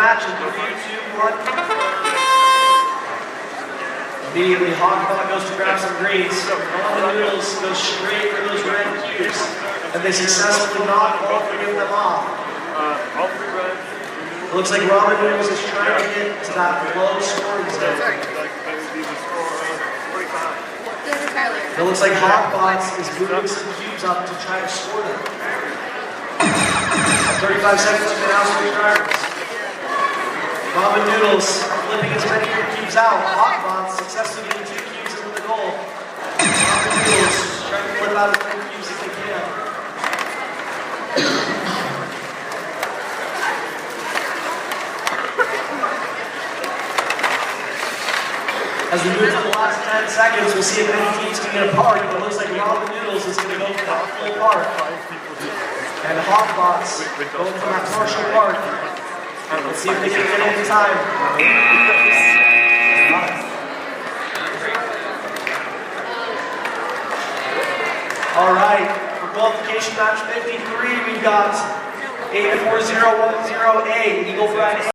match in 3, 2, 1. Immediately, Hogbaugh goes to grab some greens. Ramen Noodles goes straight for those red cubes, and they successfully knock all three of them off. All three reds. It looks like Ramen Noodles is trying to get to that low scoring zone. It looks like Hogbaugh is moving some cubes up to try to score them. 35 seconds to now, switch drivers. Ramen Noodles flipping as many cubes out. Hogbaugh successfully getting 2 cubes into the goal. Ramen Noodles trying to flip out as many cubes as they can. As we move to the last 10 seconds, we'll see if any teams can get a park, but it looks like Ramen Noodles is going to go for that full park. And Hogbaugh going for that partial park. Let's see if they can get it in time. All right, for qualification match 53, we've got 84010A, Eagle Friday.